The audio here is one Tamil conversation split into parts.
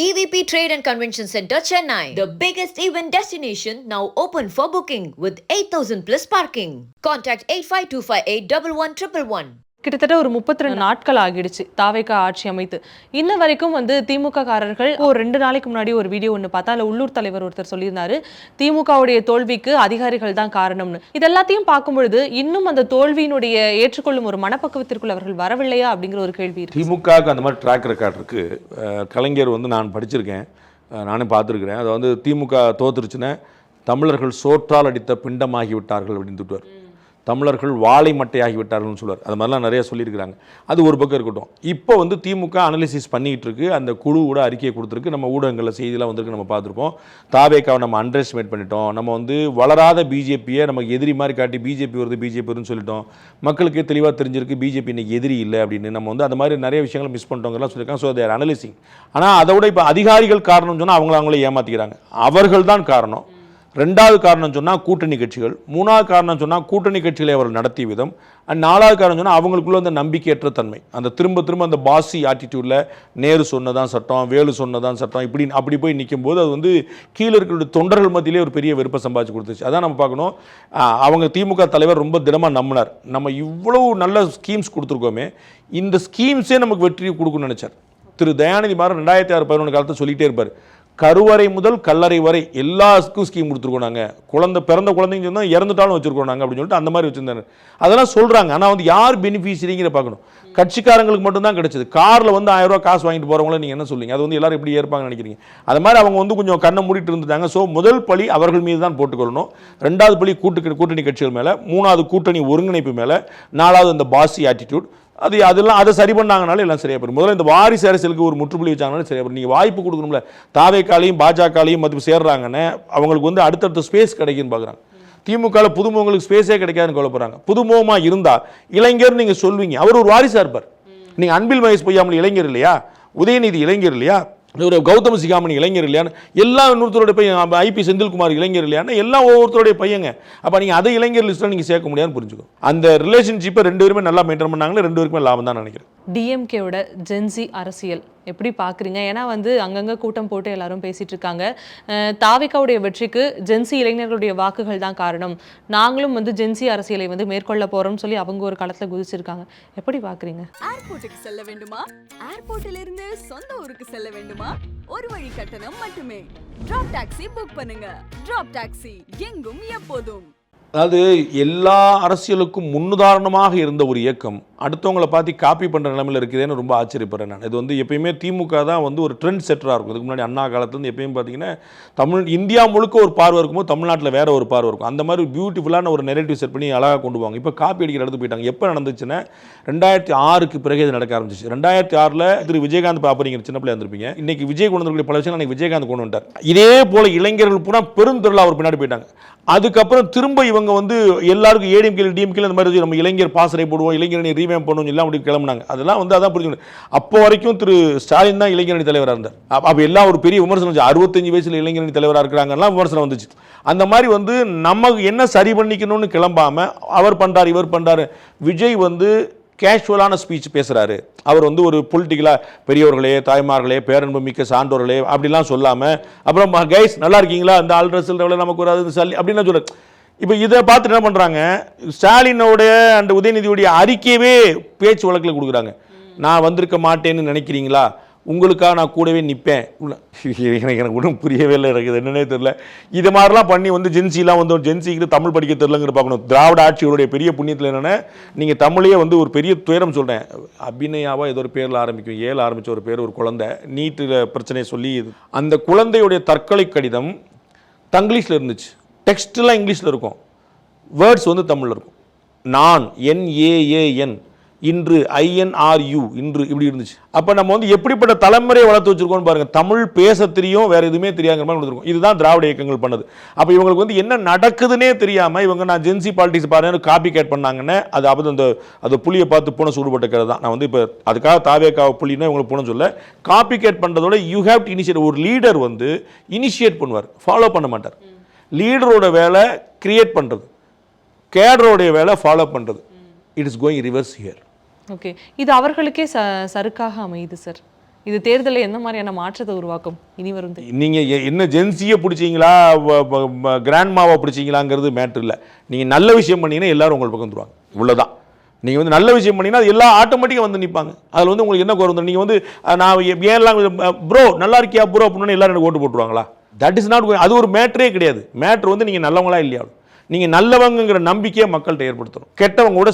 EVP Trade and Convention Center, Chennai. The biggest event destination now open for booking with 8,000 plus parking. Contact 85258 கிட்டத்தட்ட ஒரு 32 நாட்கள் ஆகிடுச்சு தாவேகா ஆட்சி அமைத்து. இன்ன வரைக்கும் திமுக காரர்கள் ஒரு 2 நாளைக்கு முன்னாடி ஒரு வீடியோ ஒன்று பார்த்தா அதில் உள்ளூர் தலைவர் ஒருத்தர் சொல்லியிருந்தாரு, திமுகவுடைய தோல்விக்கு அதிகாரிகள் தான் காரணம்னு. இதெல்லாத்தையும் பார்க்கும்பொழுது இன்னும் அந்த தோல்வியினுடைய ஏற்றுக்கொள்ளும் ஒரு மனப்பக்குவத்திற்குள் அவர்கள் வரவில்லையா அப்படிங்கிற ஒரு கேள்வி இருக்கு. திமுகவுக்கு அந்த மாதிரி ட்ராக் ரெக்கார்ட் இருக்கு. கலைஞர் நான் படிச்சிருக்கேன், நானே பார்த்துருக்கிறேன். அதை திமுக தோத்துருச்சுன்னா தமிழர்கள் சோற்றால் அடித்த பிண்டமாகி விட்டார்கள் அப்படின்னு திட்டுவார். தமிழர்கள் வாழை மட்டையாகி விட்டார்கள்னு சொல்லுவார். அது மாதிரிலாம் நிறைய சொல்லியிருக்கிறாங்க. அது ஒரு பக்கம் இருக்கட்டும். இப்போ திமுக அனலிசிஸ் பண்ணிகிட்டு இருக்கு. அந்த குழுவோட அறிக்கையை கொடுத்துருக்கு. நம்ம ஊடகங்களில் செய்தியெல்லாம் வந்திருக்கு, நம்ம பார்த்துருப்போம். தாவேக்காவை நம்ம அண்டர் எஸ்டிமேட் பண்ணிட்டோம். நம்ம வளராத பிஜேபியை நமக்கு எதிரி மாதிரி காட்டி பிஜேபி வருதுன்னு சொல்லிட்டோம். மக்களுக்கு தெளிவாக தெரிஞ்சிருக்கு பிஜேபி இன்னைக்கு எதிரி இல்லை அப்படின்னு. நம்ம அந்த மாதிரி நிறைய விஷயங்களை மிஸ் பண்ணிட்டோங்கலாம் சொல்லியிருக்காங்க. ஸோ தேர் அனலிசிங். ஆனால் அதை விட இப்போ அதிகாரிகள் காரணம்னு சொன்னால் அவங்களே ஏமாற்றிக்கிறாங்க. அவர்கள் தான் காரணம். ரெண்டாவது காரணம் சொன்னால் கூட்டணி கட்சிகள், மூணாவது காரணம் சொன்னால் கூட்டணி கட்சிகளை அவர்கள் நடத்திய விதம், அண்ட் நாலாவது காரணம் சொன்னால் அவங்களுக்குள்ள அந்த நம்பிக்கையற்ற தன்மை, அந்த திரும்ப அந்த பாசி ஆட்டிடியூடில் நேரு சொன்னதான் சட்டம், வேலு சொன்னதான் சட்டம், அப்படி போய் நிற்கும் போது அது கீழே இருக்கிற தொண்டர்கள் மத்தியிலே ஒரு பெரிய வெறுப்பை சம்பாதிச்சு கொடுத்துச்சு. அதான் நம்ம பார்க்கணும். அவங்க திமுக தலைவர் ரொம்ப தினமாக நம்பினார். நம்ம இவ்வளவு நல்ல ஸ்கீம்ஸ் கொடுத்துருக்கோமே, இந்த ஸ்கீம்ஸே நமக்கு வெற்றி கொடுக்கணும்னு நினச்சார். திரு தயாநிதி மாறன் 2006-11 காலத்தை சொல்லிகிட்டே இருப்பார். கருவறை முதல் கல்லறை வரை எல்லாருக்கும் ஸ்கீம் கொடுத்துருக்கோம். நாங்கள் பிறந்த குழந்தைங்க சொன்னால் இறந்துட்டாலும் வச்சுருக்கோம் நாங்கள் அப்படின்னு சொல்லிட்டு அந்த மாதிரி வச்சுருந்தாங்க. அதெல்லாம் சொல்கிறாங்க. ஆனால் யார் பெனிஃபிஷரிங்கிற பார்க்கணும். கட்சிக்காரங்களுக்கு மட்டும்தான் கிடைச்சது. காரில் 1000 ரூபா காசு வாங்கிட்டு போகிறவங்கள நீங்கள் என்ன சொல்லுவீங்க? அது எல்லாரும் எப்படி ஏற்பாங்கன்னு நினைக்கிறீங்க? அது மாதிரி அவங்க கொஞ்சம் கண்ணை மூடிட்டு இருந்துட்டாங்க. ஸோ முதல் பழி அவர்கள் மீது தான் போட்டுக்கொள்ளணும். ரெண்டாவது பழி கூட்டணி கட்சிகள் மேலே, மூணாவது கூட்டணி ஒருங்கிணைப்பு மேலே, நாலாவது இந்த பாசி ஆட்டிடியூட். அதை சரி பண்ணாங்கனாலும் எல்லாம் சரியா போயிடும். முதல்ல இந்த வாரிசு அரசியலுக்கு ஒரு முற்றுப்புள்ளி வச்சாங்கனாலும் சரியா போயிடும். நீங்கள் வாய்ப்பு கொடுக்கணும்ல. தாவேக்காலையும் பாஜகலையும் சேர்றாங்கன்னு அவங்களுக்கு அடுத்தடுத்த ஸ்பேஸ் கிடைக்குன்னு பார்க்குறாங்க. திமுகவில் புதுமுகங்களுக்கு ஸ்பேஸே கிடைக்காதுன்னு கவலைப்படுறாங்க. புதுமுகமாக இருந்தால் இளைஞர் நீங்கள் சொல்வீங்க, அவர் ஒரு வாரிசாக இருப்பார். நீங்கள் அன்பில் மகேஷ் பொய்யாமல் இளைஞர் இல்லையா, உதயநிதி இளைஞர் இல்லையா, ஒரு கௌதம சிகாமணி இளைஞர் இல்லையான்னு, எல்லாம் இன்னொருத்தருடைய பையன் ஐபி செந்தில்குமார் இளைஞர் இல்லையான்னு, எல்லாம் ஒவ்வொருத்தருடைய பையங்க. அப்போ நீங்கள் அதை இளைஞர் லிஸ்ட்டில் நீங்கள் சேர்க்க முடியாதுன்னு புரிஞ்சுக்கணும். அந்த ரிலேஷன்ஷிப்பை 2 பேருமே நல்லா மெயின்டைன் பண்ணாங்களே, 2 பேருக்குமே லாபம் தான் நினைக்கிறேன். டிஎம்கேவோட ஜென்சி அரசியல் எப்படி பார்க்குறீங்க? ஏன்னா அங்கங்கே கூட்டம் போட்டு எல்லாரும் பேசிகிட்டு இருக்காங்க. தாவேகாவுடைய வெற்றிக்கு ஜென்சி இளைஞர்களுடைய வாக்குகள் தான் காரணம், நாங்களும் ஜென்சி அரசியலை மேற்கொள்ள போகிறோம்னு சொல்லி அவங்க ஒரு காலத்தில் குதிச்சிருக்காங்க. எப்படி பார்க்குறீங்க? ஏர்போர்ட்டுக்கு செல்ல வேண்டுமா? ஏர்போர்ட்டிலிருந்து சொந்த ஊருக்கு செல்ல வேண்டுமா? ஒரு வழி கட்டணம் மட்டுமே. டிராப் டாக்ஸி புக் பண்ணுங்க. டிராப் டாக்ஸி எங்கும் எப்போதும். அதாவது எல்லா அரசியலுக்கும் முன்னுதாரணமாக இருந்த ஒரு இயக்கம் அடுத்தவங்களை பார்த்து காப்பி பண்ணுற நிலைமையில் இருக்குதுன்னு ரொம்ப ஆச்சரியப்படுறேன் நான். இது எப்பயுமே திமுக தான் ஒரு ட்ரெண்ட் செட்டராக இருக்கும். இதுக்கு முன்னாடி அண்ணா காலத்துலேருந்து எப்பயும் பார்த்தீங்கன்னா இந்தியா முழுக்க ஒரு பார்வை இருக்கும்போது தமிழ்நாட்டில் வேற ஒரு பார்வை இருக்கும். அந்த மாதிரி பியூட்டிஃபுல்லான ஒரு நெரேட்டிவ் செட் பண்ணி அழகாக கொண்டு போவாங்க. இப்போ காப்பி அடிக்கிற இடத்து போயிட்டாங்க. எப்போ நடந்துச்சுன்னா 2006க்கு பிறகு இது நடக்க ஆரம்பிச்சிச்சு. 2006 திரு விஜயகாந்த் பாப்பரிங்கிற சின்ன பிள்ளை இருந்திருப்பீங்க. இன்னைக்கு விஜய் கொண்டு வரக்கூடிய பல விஷயம் அன்றைக்கி விஜயகாந்த் கொண்டு வந்துட்டார். இதே போல் இளைஞர்கள் பூரா பெருந்திரளாக அவர் பின்னாடி போயிட்டாங்க. அதுக்கப்புறம் திரும்ப இவங்க எல்லாருக்கும் ஏடிஎம்கே டிஎம்கே அந்த மாதிரி நம்ம இளைஞர் பாசறை போடுவோம், இளைஞரணி ரீவேம் பண்ணுவோம் எல்லாம் அப்படி கிளம்புனாங்க. அதெல்லாம் அதான் புரிஞ்சுக்கணும். அப்போ வரைக்கும் திரு ஸ்டாலின் தான் இளைஞரணி தலைவராக இருந்தார். அப்போ எல்லாம் ஒரு பெரிய விமர்சனம் வந்துச்சு. 65 வயசுல இளைஞரணி தலைவராக இருக்கிறாங்கலாம் விமர்சனம் வந்துச்சு. அந்த மாதிரி நமக்கு என்ன சரி பண்ணிக்கணும்னு கிளம்பாம அவர் பண்றாரு இவர் பண்றாரு. விஜய் கேஷுவலான ஸ்பீச் பேசுகிறாரு. அவர் ஒரு பொலிட்டிக்கலாக பெரியவர்களே, தாய்மார்களே, பேரன்பு மிக்க சான்றோர்களே அப்படிலாம் சொல்லாமல், அப்புறம் கைஸ் நல்லா இருக்கீங்களா, இந்த ஆல்ட்ரஸில் நமக்கு வராது சல்லி அப்படின்லாம் சொல்ல. இப்போ இதை பார்த்துட்டு என்ன பண்ணுறாங்க, ஸ்டாலினோடைய அந்த உதயநிதியுடைய அறிக்கையவே பேச்சு வழக்கில் கொடுக்குறாங்க. நான் வந்திருக்க மாட்டேன்னு நினைக்கிறீங்களா, உங்களுக்காக நான் கூடவே நிற்பேன். எனக்கு ஒன்றும் புரியவே இல்லை, எனக்கு என்னன்னே தெரியல. இது மாதிரிலாம் பண்ணி ஜென்சிலாம் ஜென்சிக்கு தமிழ் படிக்க தெரியலங்கிற பார்க்கணும். திராவிட ஆட்சியோடைய பெரிய புண்ணியத்தில் என்னென்னா, நீங்கள் தமிழையே ஒரு பெரிய துயரம் சொல்கிறேன். அபிநயாவாக ஏதோ ஒரு பேரில் ஆரம்பிக்கும், 7 ஆரம்பித்த ஒரு பேர், ஒரு குழந்தை நீட்டில் பிரச்சனையை சொல்லி அந்த குழந்தையுடைய தற்கொலை கடிதம் தங்கிலீஷில் இருந்துச்சு. டெக்ஸ்ட்லாம் இங்கிலீஷில் இருக்கும், வேர்ட்ஸ் தமிழில் இருக்கும். நான் NAAN இன்று INRU இன்று இப்படி இருந்துச்சு. அப்போ நம்ம எப்படிப்பட்ட தலைமுறையை வளர்த்து வச்சிருக்கோம்னு பாருங்க. தமிழ் பேச தெரியும், வேற எதுவுமே தெரியாங்கிற மாதிரி கொடுத்துருக்கோம். இதுதான் திராவிட இயக்கங்கள் பண்ணது. அப்போ இவங்களுக்கு என்ன நடக்குதுன்னே தெரியாமல் இவங்க நான் ஜென்சி பாலிட்டிக்ஸ் பாருங்க காப்பி கேட் பண்ணாங்கன்னு அது புளியை பார்த்து பூனை சூடுபட்டுக்கிறது தான். நான் இப்போ அதுக்காக தாவேக்காவை புள்ளினா இவங்களுக்கு பூனை சொல்ல. காப்பி கேட் பண்ணுறதோட யூ ஹேவ் டு இனிஷியேட். ஒரு லீடர் இனிஷியேட் பண்ணுவார், ஃபாலோ பண்ண மாட்டார். லீடரோட வேலை கிரியேட் பண்ணுறது, கேடரோடைய வேலை ஃபாலோ பண்ணுறது. It is going reverse here. Okay, இது அவர்களுக்கே சறுக்காக அமையுது சார். இது தேர்தலில் எந்த மாதிரியான மாற்றத்தை உருவாக்கும் இனி வரும்? நீங்கள் என்ன ஜென்சியை பிடிச்சிங்களா கிராண்ட்மாவை பிடிச்சிங்களாங்கிறது மேட்ரு இல்லை. நீங்கள் நல்ல விஷயம் பண்ணீங்கன்னா எல்லாரும் உங்களுக்கு பக்கம் வந்துருவாங்க. இவ்வளோதான். நீங்கள் வந்து நல்ல விஷயம் பண்ணீங்கன்னா அது எல்லாம் ஆட்டோமேட்டிக்காக வந்து நிற்பாங்க. அதில் வந்து உங்களுக்கு என்ன குறை? நீங்கள் வந்து நான் ஏன்லாம் ப்ரோ நல்லா இருக்கியா ப்ரோ அப்படின்னு எல்லாரும் எனக்கு ஓட்டு போட்டுருவாங்களா? That is not. அது ஒரு மேட்ரே கிடையாது. மேட்ரு வந்து நீங்கள் நல்லவங்களா இல்லையா, நீங்கள் நல்லவங்கிற நம்பிக்கையை மக்கள்கிட்ட ஏற்படுத்தணும். கெட்டவங்க கூட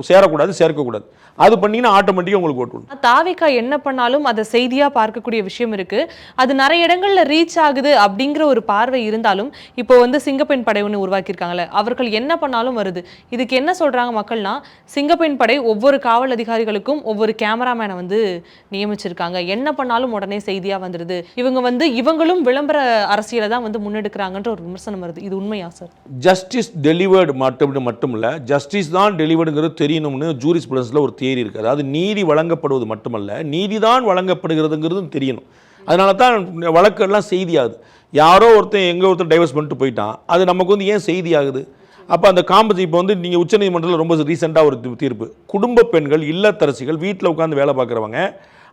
சேரக்கூடாது, சேர்க்கக்கூடாது. அது பண்ணிங்கன்னா ஆட்டோமேட்டிக்காக உங்களுக்கு ஓட்டு. தாவேகா என்ன பண்ணாலும் அதை செய்தியாக பார்க்கக்கூடிய விஷயம் இருக்கு. அது நிறைய இடங்கள்ல ரீச் ஆகுது அப்படிங்கிற ஒரு பார்வை இருந்தாலும் இப்போ வந்து சிங்கப்பெண் படை ஒன்று உருவாக்கியிருக்காங்கல்ல, அவர்கள் என்ன பண்ணாலும் வருது. இதுக்கு என்ன சொல்றாங்க மக்கள்னா, சிங்கப்பெண் படை ஒவ்வொரு காவல் அதிகாரிகளுக்கும் ஒவ்வொரு கேமராமேனை வந்து நியமிச்சிருக்காங்க. என்ன பண்ணாலும் உடனே செய்தியா வந்துருது. இவங்க வந்து இவங்களும் விளம்பர அரசியலை தான் வந்து முன்னெடுக்கிறாங்கன்ற ஒரு விமர்சனம் வருது. இது உண்மையா சார்? ஜஸ்டிஸ் டெலிவர்டு மட்டும் இல்லை, ஜஸ்டிஸ் தான் டெலிவர்டுங்கிறது தெரியணும்னு ஜூரிஸ்பிரூடன்ஸில் ஒரு தியரி இருக்குது. அதாவது நீதி வழங்கப்படுவது மட்டுமல்ல, நீதி தான் வழங்கப்படுகிறதுங்கிறதும் தெரியணும். அதனால தான் வழக்கெல்லாம் செய்தியாகுது. யாரோ ஒருத்தர் டைவர்ஸ் பண்ணிட்டு போயிட்டான், அது நமக்கு வந்து ஏன் செய்தி ஆகுது? அப்போ அந்த இப்போ வந்து நீங்கள் உச்சநீதிமன்றத்தில் ரொம்ப ரீசெண்டாக ஒரு தீர்ப்பு, குடும்ப பெண்கள் இல்லத்தரசிகள் வீட்டில் உட்காந்து வேலை பார்க்குறவங்க,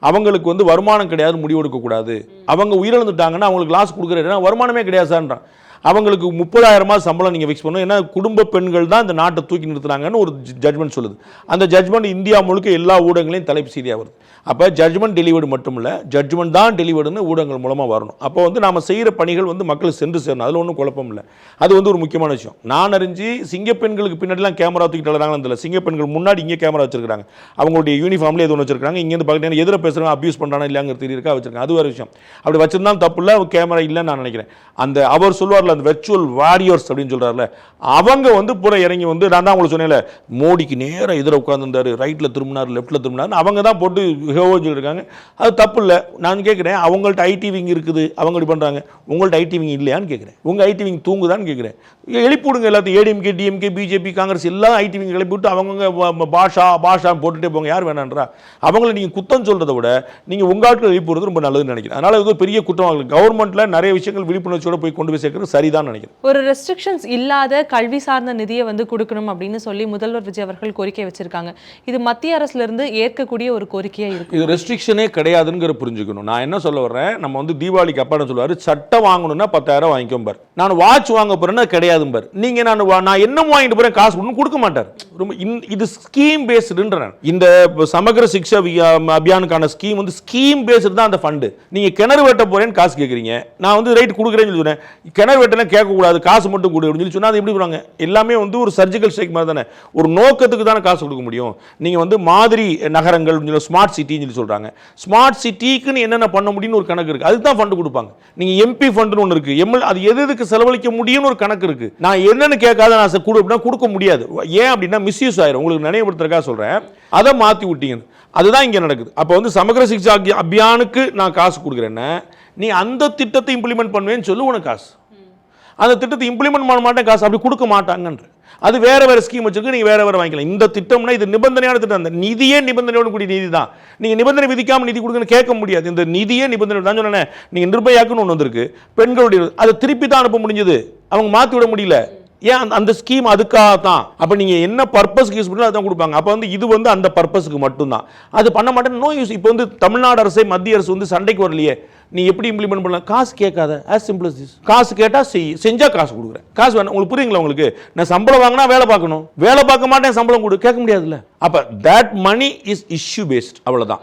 அவங்களுக்கு வந்து வருமானம் கிடையாது, முடிவெடுக்கக்கூடாது. அவங்க உயிரிழந்துட்டாங்கன்னா அவங்களுக்கு லாஸ் கொடுக்குற வருமானமே கிடையாது சார்ன்றான். அவங்களுக்கு 30,000 சம்பளம் நீங்கள் ஃபிக்ஸ் பண்ணணும். ஏன்னா குடும்ப பெண்கள் தான் இந்த நாட்டை தூக்கி நிறுத்துனாங்கன்னு ஒரு ஜட்மெண்ட் சொல்லுது. அந்த ஜட்மெண்ட் இந்தியா முழுக்க எல்லா ஊடகங்களையும் தலைப்பு செய்தியாக வருது. அப்போ ஜட்மெண்ட் டெலிவர்டு மட்டும் இல்லை, ஜட்மெண்ட் தான் டெலிவர்டுன்னு ஊடகங்கள் மூலமாக வரணும். அப்போ வந்து நாம் செய்கிற பணிகள் வந்து மக்களுக்கு சென்று சேரணும். அதில் ஒன்றும் குழப்பம் இல்லை. அது வந்து ஒரு முக்கியமான விஷயம். நான் அறிஞ்சு சிங்கப்பெண்களுக்கு பின்னாடிலாம் கேமரா தூக்கிட்டு வராங்கன்னு தெரியல. சிங்கப்பெண்கள் முன்னாடி இங்கே கேமரா வச்சிருக்காங்க. அவங்களுடைய யூனிஃபார்ம்லேயே எது ஒன்று வச்சிருக்காங்க. இங்கேருந்து பார்க்குறேன் எதிர பேசுகிறாங்க, அப்யூஸ் பண்ணுறாங்க இல்லையாங்கிறது தெரியறக்கா வச்சிருக்காங்க. அது ஒரு விஷயம். அப்படி வச்சிருந்தாலும் தப்பு இல்லை, கேமரா இல்லைன்னு நான் நினைக்கிறேன். அந்த அவர் சொல்வார்ல, அந்த வெர்ச்சுவல் வாரியர்ஸ் அப்படின்னு சொல்கிறார்ல, அவங்க வந்து புற இறங்கி வந்து நான் தான் உங்களுக்கு சொன்னேன்ல, மோடிக்கு நேராக எதிர உட்காந்துருந்தாரு, ரைட்டில் திரும்பினார், லெஃப்ட்டில் திரும்பினார், அவங்க தான் போட்டு சொல்லியிருக்காங்க. அது தப்பு இல்லை. நான் கேட்குறேன், அவங்கள்ட்ட ஐடி விங் இருக்குது, அவங்க இப்படி பண்ணுறாங்க, உங்கள்ட்ட ஐடி விங் இல்லையான்னு கேட்குறேன். உங்கள் ஐடி விங் தூங்குதான்னு கேட்குறேன். எழுப்பிவிடுங்க எல்லாத்தையும். ஏடிஎம்கே, டிஎம்கே, பிஜேபி, காங்கிரஸ் எல்லாம் ஐடி விங் எழுப்பிவிட்டு அவங்க பாஷான்னு போட்டுகிட்டே போங்க. யார் வேணான்றா? அவங்களை நீங்கள் குத்தம் சொல்கிறத விட நீங்கள் உங்கள் ஆட்கள் எழுப்பிடுறது ரொம்ப நல்லதுன்னு நினைக்கிறேன். அதனால் இது பெரிய குற்றம். கவர்மெண்ட்டில் நிறைய விஷயங்கள் விழிப்புணர்ச்சியோட போய் கொண்டு போய் சேர்க்கறது சரிதான் நினைக்கிறேன். ஒரு ரெஸ்ட்ரிக்ஷன்ஸ் இல்லாத கல்வி சார்ந்த நிதியை வந்து கொடுக்கணும் அப்படின்னு சொல்லி முதல்வர் விஜய் அவர்கள் கோரிக்கை வச்சிருக்காங்க. இது மத்திய அரசுல இருந்து ஏற்கக்கூடிய ஒரு கோரிக்கையா இருக்கு. இது ரெஸ்ட்ரிக்ஷனே கிடையாதுங்கிற புரிஞ்சுக்கணும். நான் என்ன சொல்ல வர்றேன், நம்ம வந்து தீபாவளிக்கு அப்பா சொல்லுவாரு, சட்டை வாங்கணும்னா 10,000 வாங்கிக்கும் பார், நான் வாட்ச் வாங்க போறேன்னா கிடையாதும் பார். நீங்க நான் என்ன வாங்கிட்டு போறேன் காசு ஒன்றும் கொடுக்க மாட்டார். ரொம்ப இது ஸ்கீம் பேஸ்டுன்ற இந்த சமகர சிக்ஷா அபியானுக்கான ஸ்கீம் வந்து ஸ்கீம் பேஸ்டு தான் அந்த ஃபண்டு. நீங்க கிணறு வெட்ட போறேன்னு காசு கேட்குறீங்க, நான் வந்து ரைட் கொடுக்குறேன்னு சொல்லி சொன்னேன். கிணறு வெட்டலாம் கேட்கக்கூடாது, காசு மட்டும் கொடு அப்படின்னு சொல்லி சொன்னால் அது எப்படி பண்ணுவாங்க? எல்லாமே வந்து ஒரு சர்ஜிக்கல் ஸ்ட்ரைக் மாதிரி தானே, ஒரு நோக்கத்துக்கு தானே காசு கொடுக்க முடியும். நீங்கள் வந்து மாதிரி நகரங்கள் ஸ்மார்ட் சிட்டின்னு சொல்லி சொல்கிறாங்க. ஸ்மார்ட் சிட்டிக்குன்னு என்னென்ன பண்ண முடியும்னு ஒரு கணக்கு இருக்குது, அதுக்கு தான் ஃபண்டு கொடுப்பாங்க. நீங்கள் எம்பி ஃபண்டுன்னு ஒன்று இருக்குது, அது எதுக்கு செலவழிக்க முடியும்னு ஒரு கணக்கு இருக்குது. நான் என்னென்னு கேட்காத நான் கொடு அப்படின்னா கொடுக்க முடியாது. ஏன் அப்படின்னா மிஸ்யூஸ் ஆயிரும். உங்களுக்கு நினைவுபடுத்துறதுக்காக சொல்கிறேன், அதை மாற்றி விட்டீங்க. அதுதான் இங்கே நடக்குது. அப்போ வந்து சமகர சிக்ஷா அபியானுக்கு நான் காசு கொடுக்குறேன்னா நீ அந்த திட்டத்தை இம்ப்ளிமெண்ட் பண்ணுவேன்னு சொல்லி உனக்கு காசு, அந்த திட்டத்தை இம்ப்ளிமெண்ட் பண்ண மாட்டேன் காசு அப்படி கொடுக்க மாட்டாங்கன்ற. அது வேற ஸ்கீம் வச்சிருக்கு, நீங்க வேற வாங்கிக்கலாம். இந்த திட்டம்னா இது நிபந்தனையான திட்டம். அந்த நிதியே நிபந்தனையோடு கூடிய நிதி தான். நீங்க நிபந்தனை விதிக்காம நிதி கொடுக்கணும்னு கேட்க முடியாது. இந்த நிதியே நிபந்தனை தான் சொன்னேன். நீங்க நிர்பயாக்குன்னு ஒன்று வந்திருக்கு, பெண்களுடைய அதை திருப்பி தான் அனுப்ப முடிஞ்சது, அவங்க மாற்றி விட முடியல. ஏன்? அந்த ஸ்கீம் அதுக்காக தான். அப்போ நீங்கள் என்ன பர்பஸ்க்கு யூஸ் பண்ணி அதான் கொடுப்பாங்க. அப்போ வந்து இது வந்து அந்த பர்பஸ்க்கு மட்டும்தான். அது பண்ண மாட்டேன், நோ யூஸ். இப்போ வந்து தமிழ்நாடு அரசே மத்திய அரசு வந்து சண்டைக்கு வரலையே, நீ எப்படி இம்ப்ளிமெண்ட் பண்ணலாம்? காசு கேட்காத, ஆஸ் சிம்பிள் அஸ் திஸ். காசு கேட்டால் செஞ்சால் காசு கொடுக்குறேன். காசு வேணும் உங்களுக்கு, புரியுங்களா உங்களுக்கு? நான் சம்பளம் வாங்கினா வேலை பார்க்கணும், வேலை பார்க்க மாட்டேன் சம்பளம் கொடு, கேட்க முடியாதுல்ல. அப்போ that money is issue based, அவ்வளோதான்.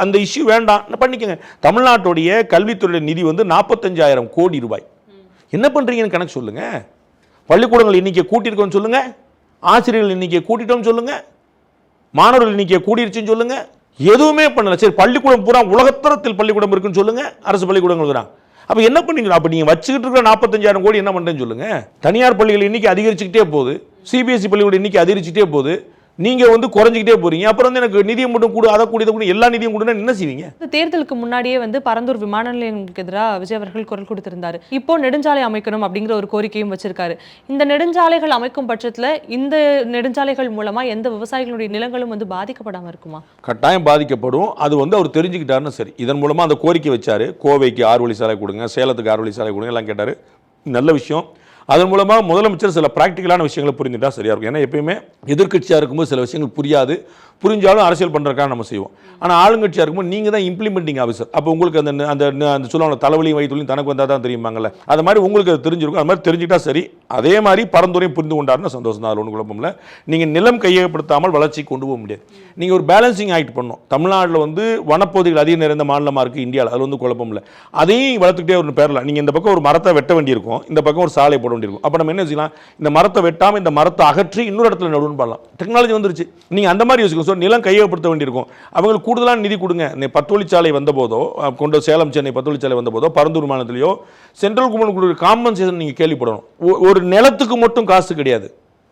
அந்த இஷ்யூ வேண்டாம் பண்ணிக்கோங்க. தமிழ்நாட்டுடைய கல்வித்துறை நிதி வந்து 45,000 கோடி ரூபாய். என்ன பண்ணுறீங்கன்னு கணக்கு சொல்லுங்க. பள்ளிக்கூடங்கள் எண்ணிக்கை கூட்டியிருக்கோன்னு சொல்லுங்க, ஆசிரியர்கள் எண்ணிக்கை கூட்டிட்டோம்னு சொல்லுங்க, மாணவர்கள் எண்ணிக்கை கூடிருச்சுன்னு சொல்லுங்க. எதுவுமே பண்ணல. சரி, பள்ளிக்கூடம் பூரா உலகத்தரத்தில் பள்ளிக்கூடம் இருக்குன்னு சொல்லுங்க, அரசு பள்ளிக்கூடங்கள் தான். அப்போ என்ன பண்ணீங்க? அப்போ நீங்கள் வச்சுக்கிட்டு இருக்கிற 45,000 கோடி என்ன பண்ணுறேன்னு சொல்லுங்க. தனியார் பள்ளிகள் எண்ணிக்கை அதிகரிச்சுக்கிட்டே போகுது, சிபிஎஸ்சி பள்ளிக்கூட எண்ணிக்கை அதிகரிச்சுட்டே போகுது, நீங்கள் வந்து குறைஞ்சிக்கிட்டே போறீங்க. அப்புறம் வந்து எனக்கு நிதியை மட்டும் கூட அதை கூட எல்லா நிதியும் கூட என்ன செய்வீங்க? தேர்தலுக்கு முன்னாடியே வந்து பரந்தூர் விமான நிலையங்களுக்கு எதிராக விஜய் அவர்கள் குரல் கொடுத்திருந்தாரு. இப்போ நெடுஞ்சாலை அமைக்கணும் அப்படிங்கிற ஒரு கோரிக்கையும் வச்சிருக்காரு. இந்த நெடுஞ்சாலைகள் அமைக்கும் பட்சத்தில் இந்த நெடுஞ்சாலைகள் மூலமா எந்த விவசாயிகளுடைய நிலங்களும் வந்து பாதிக்கப்படாமல் இருக்குமா? கட்டாயம் பாதிக்கப்படும். அது வந்து அவர் தெரிஞ்சுக்கிட்டாருன்னு சரி. இதன் மூலமா அந்த கோரிக்கை வச்சாரு, கோவைக்கு 6 வழி சாலை கொடுங்க, சேலத்துக்கு 6 வழி சாலை கொடுங்க எல்லாம் கேட்டாரு. நல்ல விஷயம். அதன் மூலமாக முதலமைச்சர் சில ப்ராக்டிக்கலான விஷயங்களை புரிஞ்சுட்டா சரியாக இருக்கும். ஏன்னா எப்பயுமே எதிர்க்கட்சியாக இருக்கும்போது சில விஷயங்கள் புரியாது, புரிஞ்சாலும் அரசியல் பண்ணுறதுக்காக நம்ம செய்வோம். ஆனால் ஆளுங்கட்சியாக இருக்கும்போது நீங்கள் தான் இம்ப்ளிமெண்டிங் ஆஃபீஸர். அப்போ உங்களுக்கு அந்த அந்த அந்த சொல்லுவாங்க தலைவலியும் வயிற்றுலையும் தனக்கு வந்தால் தான் தெரியுமாங்கல்ல, அது மாதிரி உங்களுக்கு அது தெரிஞ்சிருக்கும். அது மாதிரி தெரிஞ்சுக்கிட்டா சரி. அதே மாதிரி பரந்துரையும் புரிந்து கொண்டாருன்னு சந்தோஷம் தான், அது ஒன்றும் குழப்பம் இல்லை. நீங்கள் நிலம் கையகப்படுத்தாமல் வளர்ச்சி கொண்டு போக முடியாது. நீங்கள் ஒரு பேலன்சிங் ஆக்ட் பண்ணணும். தமிழ்நாட்டில் வந்து வனப்பகுதிகள் அதிக நிறைந்த மாநிலமாக இருக்குது இந்தியாவில், அது வந்து குழப்பம் இல்லை. அதையும் வளர்த்துக்கிட்டே ஒரு பேரில் நீங்கள் இந்த பக்கம் ஒரு மரத்தை வெட்ட வேண்டியிருக்கும், இந்த பக்கம் ஒரு சாலை போட வேண்டியிருக்கும். அப்போ நம்ம என்ன செய்யலாம், இந்த மரத்தை வெட்டாமல் இந்த மரத்தை அகற்றி இன்னொரு இடத்துல நடுவுன்னு பண்ணலாம். டெக்னாலஜி வந்துருச்சு, நீங்கள் அந்த மாதிரி யோசிக்கணும். ஸோ நிலம் கையகப்படுத்த வேண்டியிருக்கும். அவங்களுக்கு கூடுதலான நிதி கொடுங்க. 10 வழிச்சாலை வந்தபோதோ, கொண்டு சேலம் சென்னை 10 வழிச்சாலை வந்தபோதோ, பரந்தூர் மாநிலத்திலேயோ சென்ட்ரல் கவர்மெண்ட் கொடுக்குற காம்பன்சேஷன் நீங்கள் கேள்விப்படணும். ஒரு நிலத்துக்கு மட்டும் காசு கிடையாது,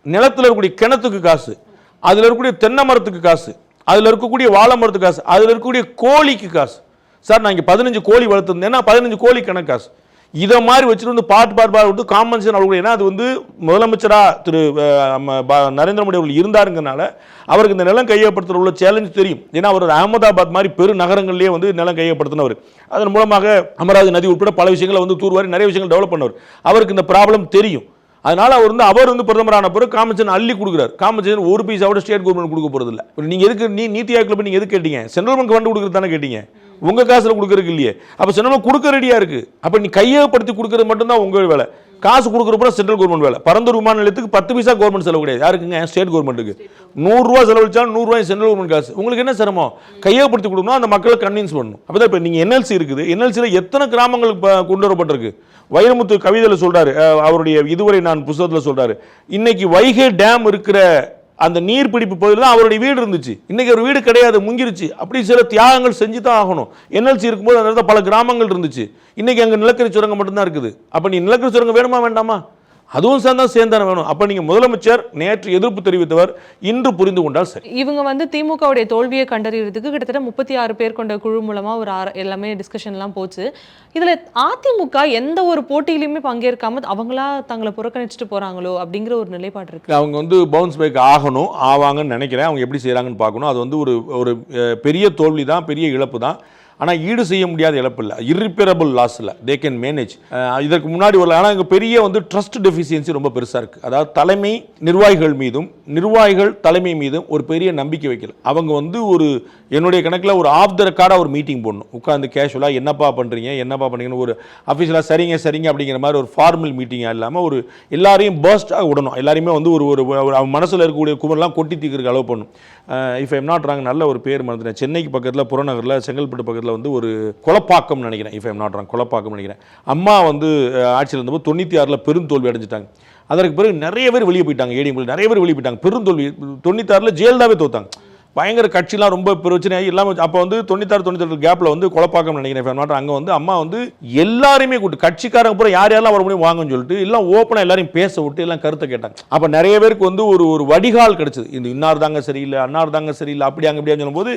நிலத்தில் இருக்கக்கூடிய கிணத்துக்கு காசு, அதில் இருக்கக்கூடிய தென்னை மரத்துக்கு காசு, அதில் இருக்கக்கூடிய வாழை மரத்துக்கு காசு, அதில் இருக்கக்கூடிய கோழிக்கு காசு. சார் நான் இங்கே 15 கோழி வளர்த்துருந்தேன்னா 15 கோழி கணக்கு காசு. இதை மாதிரி வச்சுட்டு வந்து பாட்டு விட்டு காம்பன்சேஷன் அவ்வளோ. ஏன்னா அது வந்து முதலமைச்சராக திரு நரேந்திர மோடி அவர்கள் இருந்தாருங்கனால அவருக்கு இந்த நிலம் கையகப்படுத்துகிற உள்ள சேலஞ்சு தெரியும். ஏன்னா அவர் அகமதாபாத் மாதிரி பெரு நகரங்கள்லேயே வந்து நிலம் கையகப்படுத்தினவர். அதன் மூலமாக அமராவதி நதி உட்பட பல விஷயங்களை வந்து தூர்வாரி நிறைய விஷயங்கள் டெவலப் பண்ணவர். அவருக்கு இந்த ப்ராப்ளம் தெரியும். அதனால அவர் வந்து பிரதமரான பிறகு காம்பன்சேஷன் அள்ளி கொடுக்குறாரு. காம்பன்சேஷன் ஒரு பைசாவோட ஸ்டேட் கவர்மெண்ட் கொடுக்க போகிறது இல்லை. நீங்கள் எதுக்கு நீத்தி ஆயோக்ல போய் நீங்கள் எதுக்கு கேட்டீங்க? சென்ட்ரல் பேங்க் ஃபண்ட் கொடுக்குறது தானே கேட்டீங்க, உங்க காசுல கொடுக்கறதுக்கு இல்லையே. அப்ப சென்ட்ரல் கொடுக்க ரெடியா இருக்கு. அப்ப நீ கையகப்படுத்தி கொடுக்கறது மட்டும் தான் உங்க வேலை. காசு கொடுக்குறப்ப சென்ட்ரல் கவர்மெண்ட் வேலை. பரந்தூர் விமான நிலையத்துக்கு 10 பைசா கவர்மெண்ட் செலவு கிடையாது. யாருக்குங்க? ஸ்டேட் கவர்மெண்ட்டுக்கு. 100 ரூபா செலவழிச்சாலும் 100 ரூபாய் சென்ட்ரல் கவர்மெண்ட் காசு. உங்களுக்கு என்ன சிரமம்? கையகப்படுத்தி கொடுக்கணும், அந்த மக்களை கன்வின்ஸ் பண்ணணும். அப்பதான் இப்ப நீங்க NLC இருக்குது, NLCல எத்தனை கிராமங்களுக்கு கொண்டு வரப்பட்டிருக்கு. வைரமுத்து கவிதையில் சொல்றாரு, அவருடைய இதுவரை நான் புத்தகத்தில் சொல்றாரு, இன்னைக்கு வைகை டேம் இருக்கிற அந்த நீர்பிடிப்பு பகுதியில் தான் அவருடைய வீடு இருந்துச்சு. இன்னைக்கு ஒரு வீடு கிடையாது, முங்கிருச்சு. அப்படி சில தியாகங்கள் செஞ்சு தான் ஆகணும். NLC இருக்கும்போது அந்த இடத்துல பல கிராமங்கள் இருந்துச்சு. இன்னைக்கு அங்கே நிலக்கரி சுரங்கம் மட்டும்தான் இருக்குது. அப்போ நீ நிலக்கரி சுரங்கம் வேணுமா வேண்டாமா? அதுவும் சேர்ந்தானே வேணும். அப்ப நீங்க முதலமைச்சர் நேற்று எதிர்ப்பு தெரிவித்தவர் இன்று புரிந்து கொண்டால் சரி. இவங்க வந்து திமுகவுடைய தோல்வியை கண்டறியறதுக்கு கிட்டத்தட்ட 36 பேர் கொண்ட குழு மூலமா ஒரு எல்லாமே டிஸ்கஷன் எல்லாம் போச்சு. இதுல அதிமுக எந்த ஒரு போட்டியிலுமே பங்கேற்காம அவங்களா தங்களை புறக்கணிச்சுட்டு போறாங்களோ அப்படிங்கிற ஒரு நிலைப்பாடு இருக்கு. அவங்க வந்து பவுன்ஸ் பேக் ஆவாங்கன்னு நினைக்கிறேன். அவங்க எப்படி செய்யறாங்கன்னு பார்க்கணும். அது வந்து ஒரு பெரிய தோல்வி தான், பெரிய இழப்பு தான். ஆனால் ஈடு செய்ய முடியாத இழப்பு இல்லை, இர்ரிப்பேரபிள் லாஸ் இல்லை, தே கேன் மேனேஜ். இதற்கு முன்னாடி வரல. ஆனால் இங்கே பெரிய வந்து ட்ரஸ்ட் டெஃபிஷியன்சி ரொம்ப பெருசாக இருக்குது. அதாவது தலைமை நிர்வாகிகள் மீதும் நிர்வாகிகள் தலைமை மீதும் ஒரு பெரிய நம்பிக்கை வைக்கல. அவங்க வந்து என்னுடைய கணக்கில் ஒரு ஆஃப் த ரெக்கார்டாக ஒரு மீட்டிங் போடணும், உட்காந்து கேஷுவலாக என்னப்பா பண்ணுறீங்கன்னு ஒரு அஃபீஷியலாக சரிங்க அப்படிங்கிற மாதிரி ஒரு ஃபார்மல் மீட்டிங்காக இல்லாமல் எல்லாரையும் பர்ஸ்டாக விடணும். எல்லாருமே வந்து ஒரு மனசில் இருக்கக்கூடிய குமரெல்லாம் கொட்டி தீர்க்கிறதுக்கு அளவு பண்ணணும். இஃப் ஐம் நாட் ராங், நல்ல ஒரு பேர் மறந்துட்டேன், சென்னைக்கு பக்கத்தில் புறநகரில் செங்கல்பட்டு பக்கத்தில் வந்து ஒரு கொலப்பாக்கம் நினைக்கிறேன், if I'm not wrong, Kolapakkam நினைக்கிறேன். அம்மா வந்து ஆட்சியில் இருந்தபோது 96 பெருந்தோல்வி அடைஞ்சிட்டாங்க. அதற்கு பிறகு நிறைய பேர் வெளியே போயிட்டாங்க. ஏடிஎம்ல நிறைய பேர் வெளியே போயிட்டாங்க. பெருந்தோல்வி 96 ஜெயலலிதாவே தோத்தாங்க. பயங்கர கட்சிலாம் ரொம்ப பிரச்சனை இல்லாமல் அப்போ வந்து 96-98 கேப்பில் வந்து கொலப்பாக்கம் நினைக்கிறேன். அங்கே வந்து அம்மா வந்து எல்லாருமே கூட்டு கட்சிக்காரங்க பூரா யாரெல்லாம் வர முடியும் வாங்கன்னு சொல்லிட்டு எல்லாம் ஓப்பனாக எல்லாரையும் பேச விட்டு எல்லாம் கருத்தை கேட்டாங்க. அப்போ நிறைய பேருக்கு வந்து ஒரு வடிகால் கிடைச்சது. இந்த இன்னார் தாங்க சரியில்லை, அன்னார் தாங்க சரியில்லை, அப்படி அங்கே இப்படியான்னு சொல்லும்போது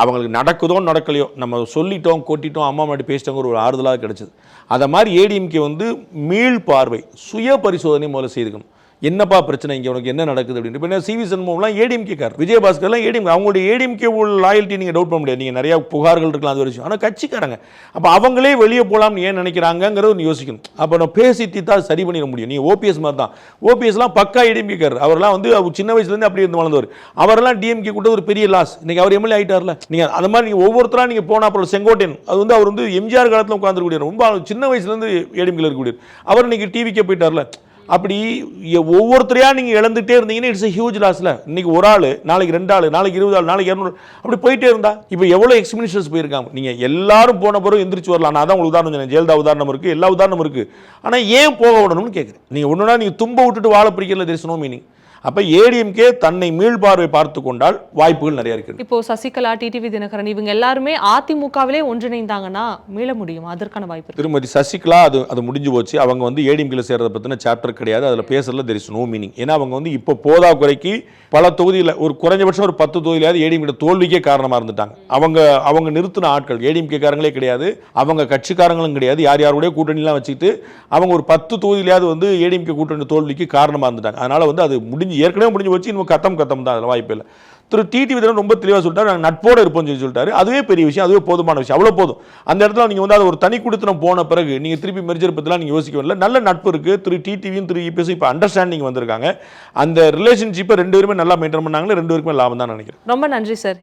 அவங்களுக்கு நடக்குதோ நடக்கலையோ நம்ம சொல்லிட்டோம் கொட்டிட்டோம் அம்மா மாட்டி பேசிட்டோங்க ஒரு ஆறுதலாக கிடைச்சது. அதை மாதிரி ஏடிஎம்கே வந்து மீள் பார்வை சுய பரிசோதனை முதல்ல செய்துக்கணும். என்னப்பா பிரச்சனை, இங்கே உனக்கு என்ன நடக்குது அப்படின்னு. இப்போ சிவி சண்முகம்லாம் ஏடிஎம்கே கார், விஜயபாஸ்கர்லாம் ஏடிஎம், அவங்களுடைய ஏடிஎம்கே லாயல்ட்டி நீங்கள் டவுட் பண்ண முடியாது. நீங்கள் நிறையா புகார்கள் இருக்கலாம், அது வரைக்கும். ஆனால் கட்சிக்காரங்க அப்போ அவங்களே வெளியே போகலாம்னு ஏன் நினைக்கிறாங்கிறத யோசிக்கணும். அப்போ நம்ம பேசி தீர்த்தா சரி பண்ணிட முடியும். நீங்கள் ஓபிஎஸ் மாதிரி தான், ஓபிஎஸ்லாம் பக்கா ஏடிஎம்கே கார். அவரெல்லாம் வந்து அவர் சின்ன வயசுலேருந்து அப்படி இருந்து வளர்ந்தவர். அவரெல்லாம் டிஎம்கே கூட ஒரு பெரிய லாஸ். இன்றைக்கி அவர் எம்எல்ஏ ஆகிட்டார்ல. நீங்கள் அது மாதிரி நீங்கள் ஒவ்வொருத்தராக நீங்கள் போனால் அப்புறம் செங்கோட்டையன், அது வந்து அவர் வந்து எம்ஜிஆர் காலத்தில் உட்காந்துருக்கூடிய ரொம்ப சின்ன வயசுலேருந்து ஏடிஎம்கேல இருக்கக்கூடிய அவர் இன்னைக்கு டிவிக்கே போயிட்டார்ல. அப்படி ஒவ்வொருத்தரையா நீங்க இழந்துட்டே இருந்தீங்கன்னா இட்ஸ் ஹியூஜ் லாஸ்ல. இன்னைக்கு ஒரு ஆள், நாளைக்கு 2 ஆள், நாளைக்கு 20 ஆள், நாளைக்கு 200 அப்படி போயிட்டே இருந்தா இப்போ எவ்வளவு எக்ஸ்மினிஸ்டர்ஸ் போயிருக்காங்க. நீங்க எல்லாரும் போன பிறகு எந்திரிச்சு வரலாம். நான் தான் உங்களுக்கு உதாரணம் சொன்னேன், ஜெயலலிதா உதாரணம் இருக்கு, எல்லா உதாரணம் இருக்கு. ஆனா ஏன் போக விடணும்னு கேட்குறேன். நீங்க ஒண்ணுனா நீங்க தும்ப விட்டுட்டு வாழ பிடிக்கல, தெர் இஸ் நோ மீனிங். அப்ப ஏடிஎம்கே தன்னை மீள்பார்வை பார்த்து கொண்டால் வாய்ப்புகள் நிறைய இருக்கு. இப்போ சசிகலா, டிடிவி தினகரன் இவங்க எல்லாருமே அதிமுகவிலே ஒன்றிணைந்தாங்கன்னா மீள முடியும், அதற்கான வாய்ப்பு. திருமதி சசிகலா அது முடிஞ்சு போச்சு. அவங்க வந்து ஏடிஎம்கேல சேர்றத பத்தின சாப்டர் கிடையாது, அதுல பேசுறதுல தெர் இஸ் நோ மீனிங். ஏன்னா அவங்க வந்து இப்போ போதா குறைக்கு பல தொகுதியில் ஒரு குறைஞ்சபட்சம் ஒரு 10 தொகுதியிலாவது ஏடிஎம்கே தோல்விக்கே காரணமா இருந்துட்டாங்க. அவங்க நிறுத்தின ஆட்கள் ஏடிஎம்கே காரங்களே கிடையாது, அவங்க கட்சிக்காரங்களும் கிடையாது, யாருடைய கூட்டணிலாம் வச்சுக்கிட்டு அவங்க ஒரு 10 தொகுதியிலாவது வந்து ஏடிஎம்கே கூட்டணி தோல்விக்கு காரணமா இருந்துட்டாங்க. அதனால வந்து அது முடிஞ்சு ஏற்கனவே முடிஞ்சு போச்சு, இன்னும் கத்தம் தான், அதில் வாய்ப்பு இல்லை. திரு டிடிவி தினகரன் ரொம்ப தெளிவாக சொல்லிட்டாரு, நாங்கள் நட்போடு இருப்போம்னு சொல்லிட்டாரு. அதுவே பெரிய விஷயம், அதுவே போதுமான விஷயம், அவ்வளோ போதும். அந்த இடத்துல நீங்கள் வந்து அது ஒரு தனி குடித்தனம் போன பிறகு நீங்கள் திருப்பி மெர்ஜர் பற்றிலாம் நீங்கள் யோசிக்க இல்லை. நல்ல நட்பு இருக்குது. திரு டிடிவியும் திரு இபிஎஸும் இப்போ அண்டர்ஸ்டாண்டிங் வந்திருக்காங்க. அந்த ரிலேஷன்ஷிப்பை 2 பேருமே நல்லா மெயின்டைன் பண்ணாங்களே, 2 பேருக்குமே லாபம் தான் நினைக்கிறேன். ரொம்ப நன்றி சார்.